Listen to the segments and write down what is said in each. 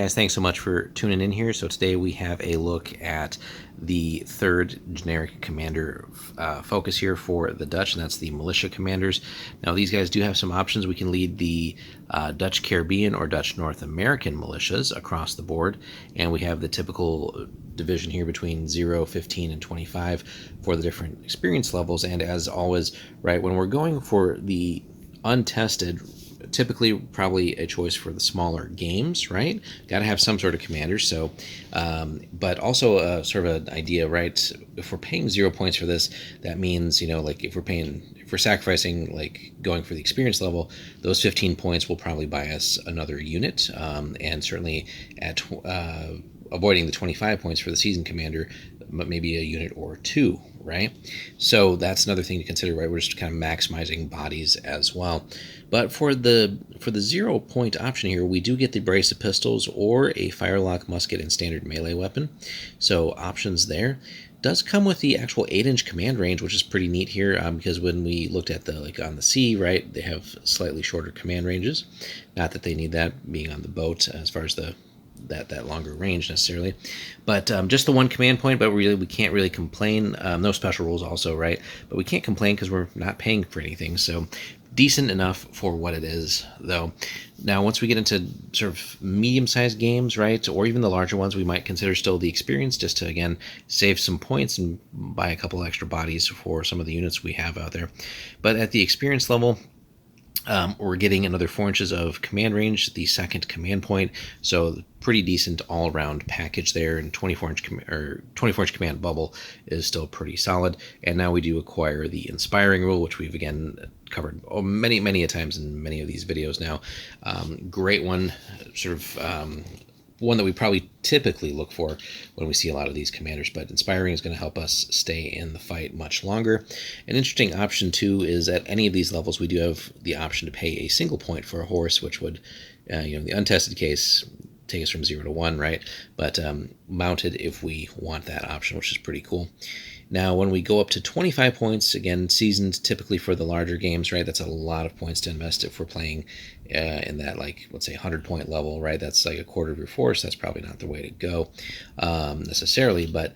guys, thanks so much for tuning in here. So today we have a look at the third generic commander focus here for the Dutch, and that's the Militia Commanders. Now these guys do have some options. We can lead the Dutch Caribbean or Dutch North American militias across the board, and we have the typical division here between 0, 15, and 25 for the different experience levels. And as always, right, when we're going for the untested, typically probably a choice for the smaller games, right? Got to have some sort of commander. So, but also sort of an idea, right? If we're paying 0 points for this, that means, like if we're sacrificing, like going for the experience level, those 15 points will probably buy us another unit, and certainly at avoiding the 25 points for the seasoned commander, but maybe a unit or two, right? So that's another thing to consider, right? We're just kind of maximizing bodies as well. But for the 0 point option here, we do get the brace of pistols or a firelock musket and standard melee weapon. So options there. Does come with the actual 8-inch command range, which is pretty neat here, because when we looked at on the sea, right, they have slightly shorter command ranges. Not that they need that being on the boat as far as that longer range necessarily, but just the one command point. But really, we can't really complain. No special rules also, right? But we can't complain because we're not paying for anything. So decent enough for what it is, though. Now, once we get into sort of medium-sized games, right, or even the larger ones, we might consider still the experience, just to, again, save some points and buy a couple extra bodies for some of the units we have out there. But at the experience level, we're getting another 4 inches of command range, the second command point, so pretty decent all-around package there, and 24-inch command bubble is still pretty solid. And now we do acquire the inspiring rule, which we've again covered many a times in many of these videos now. Great one, sort of one that we probably typically look for when we see a lot of these commanders, but inspiring is going to help us stay in the fight much longer. An interesting option too is at any of these levels we do have the option to pay a single point for a horse, which would, in the untested case, take us from 0 to 1, right? But mounted if we want that option, which is pretty cool. Now, when we go up to 25 points, again, seasoned typically for the larger games, right? That's a lot of points to invest if we're playing in that, like, let's say 100-point level, right? That's like a quarter of your force. That's probably not the way to go necessarily, but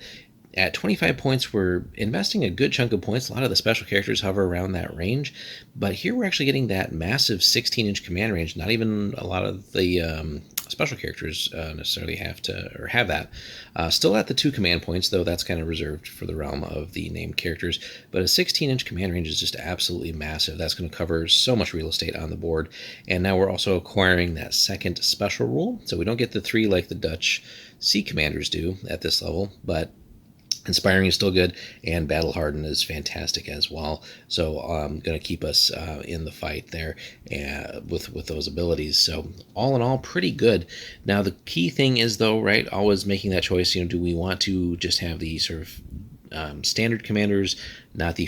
at 25 points, we're investing a good chunk of points. A lot of the special characters hover around that range, but here we're actually getting that massive 16-inch command range. Not even a lot of the special characters necessarily have that. Still at the 2 command points, though that's kind of reserved for the realm of the named characters. But a 16-inch command range is just absolutely massive. That's going to cover so much real estate on the board. And now we're also acquiring that second special rule. So we don't get the 3 like the Dutch Sea Commanders do at this level, but inspiring is still good, and battle hardened is fantastic as well. So going to keep us in the fight there with those abilities. So all in all, pretty good. Now the key thing is, though, right, always making that choice. Do we want to just have the sort of standard commanders, not the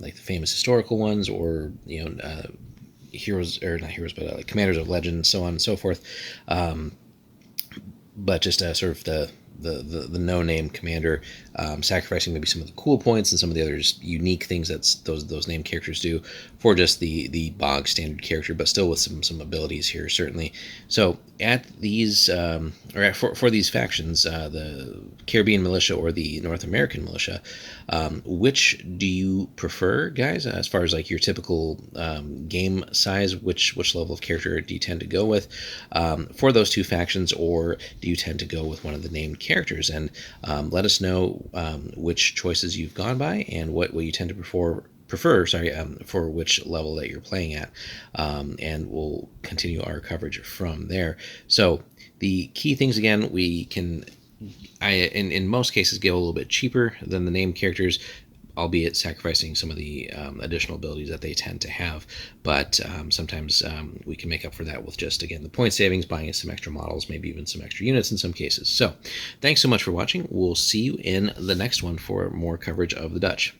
like the famous historical ones, or heroes, or not heroes, but like commanders of legend, so on and so forth. But just sort of the no-name commander, sacrificing maybe some of the cool points and some of the other unique things that those named characters do for just the bog standard character, but still with some abilities here, certainly. So at these for these factions, the Caribbean militia or the North American militia, which do you prefer, guys, as far as like your typical game size? Which level of character do you tend to go with for those two factions, or do you tend to go with one of the named characters? And let us know which choices you've gone by and what you tend to prefer for which level that you're playing at, and we'll continue our coverage from there. So the key things, again, we can in most cases go a little bit cheaper than the named characters, albeit sacrificing some of the additional abilities that they tend to have. But sometimes we can make up for that with just, again, the point savings, buying some extra models, maybe even some extra units in some cases. So thanks so much for watching. We'll see you in the next one for more coverage of the Dutch.